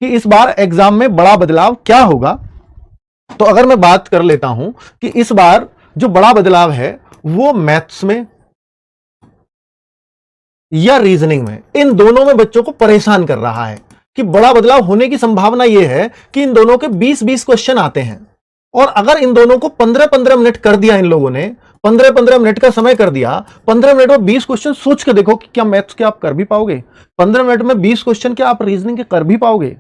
कि इस बार एग्जाम में बड़ा बदलाव क्या होगा। तो अगर मैं बात कर लेता हूं कि इस बार जो बड़ा बदलाव है वो मैथ्स में या रीजनिंग में, इन दोनों में बच्चों को परेशान कर रहा है कि बड़ा बदलाव होने की संभावना यह है कि इन दोनों के 20-20 क्वेश्चन आते हैं, और अगर इन दोनों को 15-15 मिनट कर दिया, इन लोगों ने 15-15 मिनट का समय कर दिया, 15 मिनट में 20 क्वेश्चन सोच के देखो कि क्या मैथ्स के आप कर भी पाओगे? 15 मिनट में 20 क्वेश्चन क्या आप रीजनिंग के कर भी पाओगे?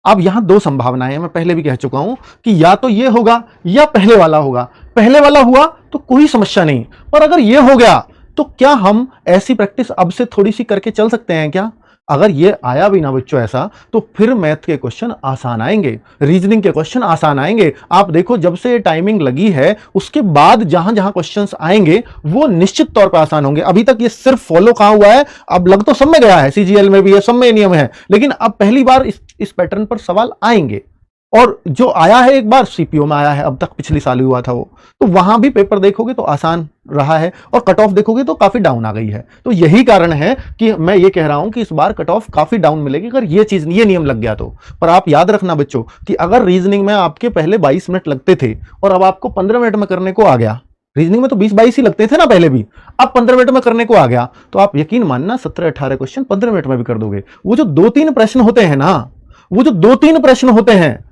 अब यहां दो संभावनाएं हैं, मैं पहले भी कह चुका हूं कि या तो ये होगा या पहले वाला होगा। पहले वाला हुआ तो कोई समस्या नहीं, पर अगर ये हो गया तो क्या हम ऐसी प्रैक्टिस अब से थोड़ी सी करके चल सकते हैं क्या? अगर ये आया भी ना बच्चों ऐसा, तो फिर मैथ के क्वेश्चन आसान आएंगे, रीजनिंग के क्वेश्चन आसान आएंगे। आप देखो जब से टाइमिंग लगी है उसके बाद जहां जहां क्वेश्चंस आएंगे वो निश्चित तौर पर आसान होंगे। अभी तक ये सिर्फ फॉलो कहां हुआ है, अब लग तो सब में गया है, सीजीएल में भी है, सब में नियम है, लेकिन अब पहली बार इस पैटर्न पर सवाल आएंगे। और जो आया है एक बार सीपीओ में आया है, अब तक पिछले साल हुआ था वो, तो वहां भी पेपर देखोगे तो आसान रहा है, और कट ऑफ देखोगे तो काफी डाउन आ गई है। तो यही कारण है कि मैं ये कह रहा हूं कि इस बार कट ऑफ काफी डाउन मिलेगी अगर ये नियम लग गया तो। पर आप याद रखना बच्चों कि अगर रीजनिंग में आपके पहले 22 मिनट लगते थे और अब आपको 15 मिनट में करने को आ गया, रीजनिंग में तो 20-22 ही लगते थे ना पहले भी, अब 15 मिनट में करने को आ गया, तो आप यकीन मानना 17-18 क्वेश्चन 15 मिनट में भी कर दोगे। वो जो 2-3 प्रश्न होते हैं ना, वो जो 2-3 प्रश्न होते हैं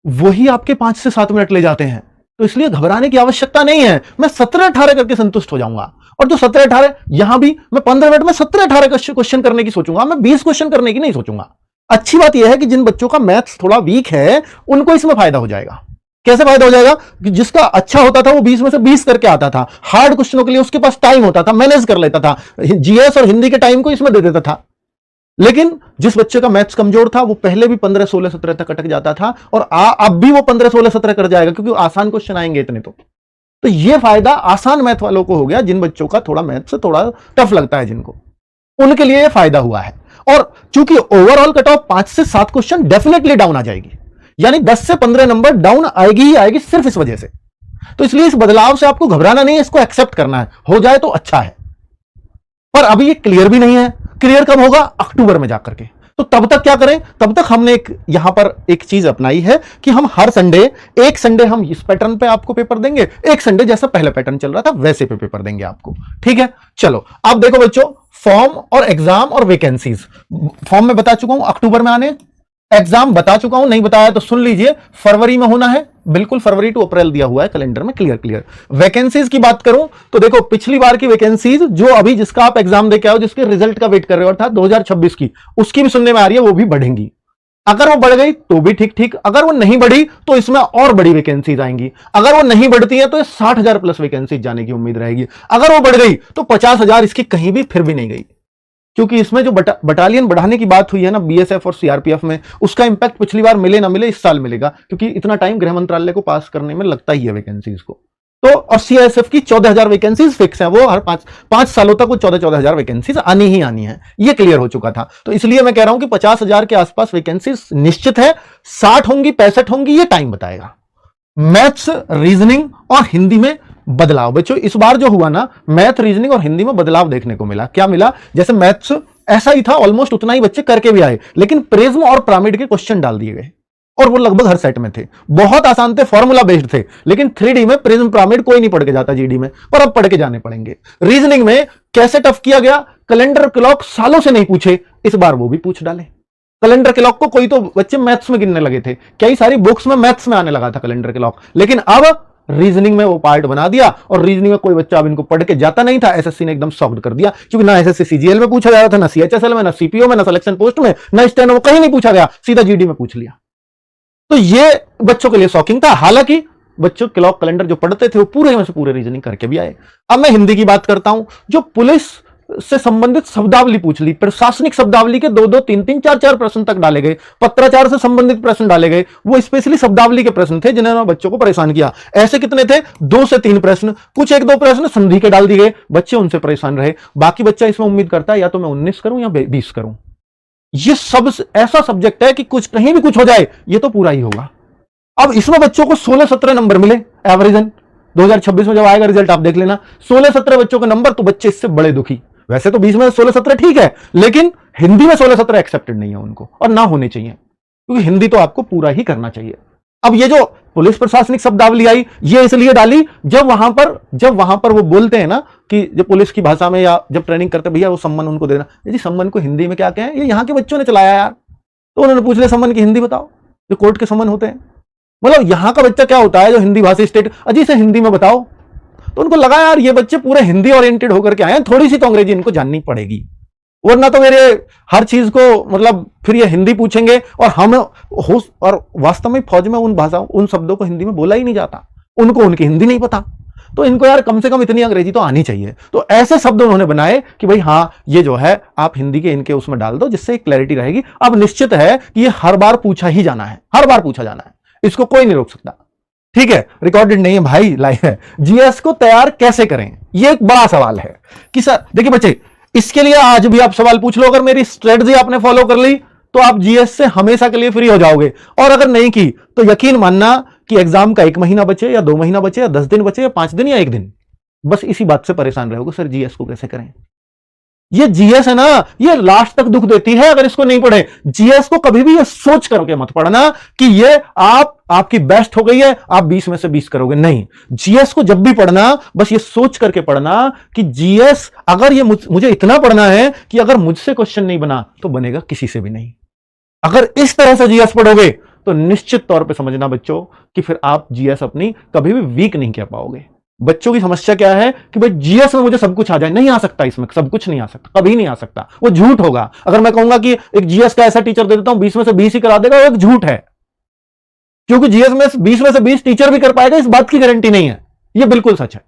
वही आपके 5 से 7 मिनट ले जाते हैं। तो इसलिए घबराने की आवश्यकता नहीं है, मैं 17-18 करके संतुष्ट हो जाऊंगा। और जो 17-18 यहां भी मैं 15 मिनट में 17-18 क्वेश्चन करने की सोचूंगा, मैं 20 क्वेश्चन करने की नहीं सोचूंगा। अच्छी बात यह है कि जिन बच्चों का मैथ्स थोड़ा वीक है उनको इसमें फायदा हो जाएगा। कैसे फायदा हो जाएगा? कि जिसका अच्छा होता था वो 20 में से 20 करके आता था, हार्ड क्वेश्चनों के लिए उसके पास टाइम होता था, मैनेज कर लेता था, जीएस और हिंदी के टाइम को इसमें दे देता था। लेकिन जिस बच्चे का मैथ्स कमजोर था वो पहले भी 15, 16, 17 तक अटक जाता था, और अब भी वो 15, 16, 17 कर जाएगा, क्योंकि आसान क्वेश्चन आएंगे इतने। तो ये फायदा आसान मैथ वालों को हो गया, जिन बच्चों का थोड़ा मैथ से थोड़ा टफ लगता है जिनको, उनके लिए ये फायदा हुआ है। और चूंकि ओवरऑल कट ऑफ 5 से 7 क्वेश्चन डेफिनेटली डाउन आ जाएगी, यानी 10 से 15 नंबर डाउन आएगी ही आएगी सिर्फ इस वजह से। तो इसलिए इस बदलाव से आपको घबराना नहीं है, इसको एक्सेप्ट करना है, हो जाए तो अच्छा है। पर अभी ये क्लियर भी नहीं है, क्लियर कब होगा? अक्टूबर में जाकर के। तो तब तक क्या करें? तब तक हमने यहां पर एक चीज अपनाई है कि हम हर संडे, एक संडे हम इस पैटर्न पे आपको पेपर देंगे, एक संडे जैसा पहले पैटर्न चल रहा था वैसे पे पेपर देंगे आपको। ठीक है, चलो अब देखो बच्चों, फॉर्म और एग्जाम और वैकेंसीज। फॉर्म में बता चुका हूं अक्टूबर में आने, एग्जाम बता चुका हूं, नहीं बताया तो सुन लीजिए, फरवरी में होना है, बिल्कुल फरवरी टू अप्रैल दिया हुआ है कैलेंडर में, क्लियर। वैकेंसीज की बात करूं तो देखो पिछली बार की वैकेंसीज जो अभी जिसका आप एग्जाम देके आओ, जिसके रिजल्ट का वेट कर रहे हो, अर्थात 2026 की, उसकी भी सुनने में आ रही है, वो भी बढ़ेंगी। अगर वो बढ़ गई तो भी ठीक, अगर वो नहीं बढ़ी तो इसमें और बड़ी वैकेंसीज आएंगी। अगर वो नहीं बढ़ती है तो 60,000 प्लस वैकेंसीज जाने की उम्मीद रहेगी। अगर वो बढ़ गई तो 50,000 इसकी कहीं भी फिर भी नहीं गई, क्योंकि इसमें जो बटालियन बढ़ाने की बात हुई है ना बीएसएफ और सीआरपीएफ में, उसका इंपैक्ट पिछली बार मिले ना मिले इस साल मिलेगा, क्योंकि इतना टाइम गृह मंत्रालय को पास करने में लगता ही है वैकेंसीज को। तो और सीआईएसएफ की 14,000 वैकेंसीज फिक्स है, वो हर 5 सालों तक वो 14,000 वैकेंसीज आनी ही आनी है, ये क्लियर हो चुका था। तो इसलिए मैं कह रहा हूं कि 50,000 के आसपास वैकेंसीज निश्चित है, 60 होंगी 65 होंगी, ये टाइम बताएगा। मैथ्स, रीजनिंग और हिंदी में बदलाव बच्चों इस बार जो हुआ ना, मैथ, रीजनिंग और हिंदी में बदलाव देखने को मिला। क्या मिला? जैसे मैथ्स ऐसा ही था, ऑलमोस्ट उतना ही बच्चे करके भी आए, लेकिन प्रिज्म और पिरामिड के क्वेश्चन डाल दिए गए, और वो लगभग हर सेट में थे, बहुत आसान थे, फॉर्मूला बेस्ड थे। लेकिन 3D में प्रिज्म पिरामिड कोई नहीं पढ़ के जाता जीडी में, पर अब पढ़ के जाने पड़ेंगे। रीजनिंग में कैसे टफ किया गया? कैलेंडर क्लॉक सालों से नहीं पूछे, इस बार वो भी पूछ डाले। कैलेंडर क्लॉक को कोई तो बच्चे मैथ्स में गिनने लगे थे, कई सारी बुक्स में मैथ्स में आने लगा था कैलेंडर क्लॉक, लेकिन अब रीजनिंग में वो पार्ट बना दिया, और रीजनिंग में कोई बच्चा अब इनको पढ़ के जाता नहीं था। एसएससी ने एकदम सॉफ्ट कर दिया, क्योंकि ना एसएससी सीजीएल में पूछा जाता था, ना सीएचएसएल में, ना सीपीओ में, ना सिलेक्शन पोस्ट में, ना स्टेनो में, कहीं नहीं पूछा गया, सीधा जीडी में पूछ लिया। तो ये बच्चों के लिए शॉकिंग था। हालांकि बच्चों क्लॉक कैलेंडर जो पढ़ते थे वो पूरे में से पूरे रीजनिंग करके भी आए। अब मैं हिंदी की बात करता हूं, जो पुलिस से संबंधित शब्दावली पूछ ली, प्रशासनिक शब्दावली के 2-2, 3-3, 4-4 प्रश्न तक डाले गए, पत्राचार से संबंधित प्रश्न डाले गए, वो स्पेशली शब्दावली के प्रश्न थे जिन्होंने बच्चों को परेशान किया। ऐसे कितने थे? 2 से 3 प्रश्न, कुछ 1-2 प्रश्न संधि के डाल दिए गए, बच्चे उनसे परेशान रहे। बाकी बच्चा इसमें उम्मीद करता है या तो मैं 19 करूं या 20 करूं। ये सब ऐसा सब्जेक्ट है कि कुछ कहीं भी कुछ हो जाए, ये तो पूरा ही होगा। अब इसमें बच्चों को 16-17 नंबर मिले एवरेजन, 2026 में जब आएगा रिजल्ट आप देख लेना, 16-17 बच्चों के नंबर, तो बच्चे इससे बड़े दुखी। वैसे तो 20 में 16-17 ठीक है, लेकिन हिंदी में 16-17 एक्सेप्टेड नहीं है उनको, और ना होने चाहिए। क्योंकि हिंदी तो आपको पूरा ही करना चाहिए। अब ये जो पुलिस प्रशासनिक शब्दावली आई, ये इसलिए डाली जब वहां पर वो बोलते हैं ना कि जब पुलिस की भाषा में या जब ट्रेनिंग करते भैया वो सम्मन उनको देना, जी सम्मन को हिंदी में क्या कहें, ये यहाँ के बच्चों ने चलाया यार। तो उन्होंने पूछ लिया सम्मन की हिंदी बताओ, जो कोर्ट के सम्मन होते हैं। मतलब यहां का बच्चा क्या होता है जो हिंदी भाषी स्टेट, अजी से हिंदी में बताओ। तो उनको लगा यार ये बच्चे पूरे हिंदी ओरिएंटेड होकर के आए हैं, थोड़ी सी तो अंग्रेजी इनको जाननी पड़ेगी, वरना तो मेरे हर चीज को मतलब फिर ये हिंदी पूछेंगे। और वास्तव में फौज में उन भाषाओं उन शब्दों को हिंदी में बोला ही नहीं जाता, उनको उनकी हिंदी नहीं पता। तो इनको यार कम से कम इतनी अंग्रेजी तो आनी चाहिए। तो ऐसे शब्द उन्होंने बनाए कि भाई हाँ ये जो है आप हिंदी के इनके उसमें डाल दो, जिससे क्लैरिटी रहेगी। अब निश्चित है कि ये हर बार पूछा ही जाना है, हर बार पूछा जाना है, इसको कोई नहीं रोक सकता। ठीक है, रिकॉर्डेड नहीं है भाई, लाइव है। जीएस को तैयार कैसे करें, ये एक बड़ा सवाल है कि सर देखिए बच्चे, इसके लिए आज भी आप सवाल पूछ लो, अगर मेरी स्ट्रेटजी आपने फॉलो कर ली तो आप जीएस से हमेशा के लिए फ्री हो जाओगे। और अगर नहीं की तो यकीन मानना कि एग्जाम का 1 महीना बचे या 2 महीना बचे या 10 दिन बचे या 5 दिन या 1 दिन, बस इसी बात से परेशान रहोगे सर जीएस को कैसे करें। ये जीएस है ना, ये लास्ट तक दुख देती है अगर इसको नहीं पढ़े। जीएस को कभी भी ये सोच करके मत पढ़ना कि ये आपकी बेस्ट हो गई है, आप 20 में से 20 करोगे, नहीं। जीएस को जब भी पढ़ना बस ये सोच करके पढ़ना कि जीएस अगर ये मुझे इतना पढ़ना है कि अगर मुझसे क्वेश्चन नहीं बना तो बनेगा किसी से भी नहीं। अगर इस तरह से जीएस पढ़ोगे तो निश्चित तौर पे समझना बच्चों कि फिर आप जीएस अपनी कभी भी वीक नहीं कर पाओगे। बच्चों की समस्या क्या है कि भाई जीएस में मुझे सब कुछ आ जाए, नहीं आ सकता, इसमें सब कुछ नहीं आ सकता, कभी नहीं आ सकता, वो झूठ होगा। अगर मैं कहूंगा कि एक जीएस का ऐसा टीचर दे देता हूं 20 में से 20 ही करा देगा, वो एक झूठ है। क्योंकि जीएस में 20 में से 20 टीचर भी कर पाएगा इस बात की गारंटी नहीं है, ये बिल्कुल सच है।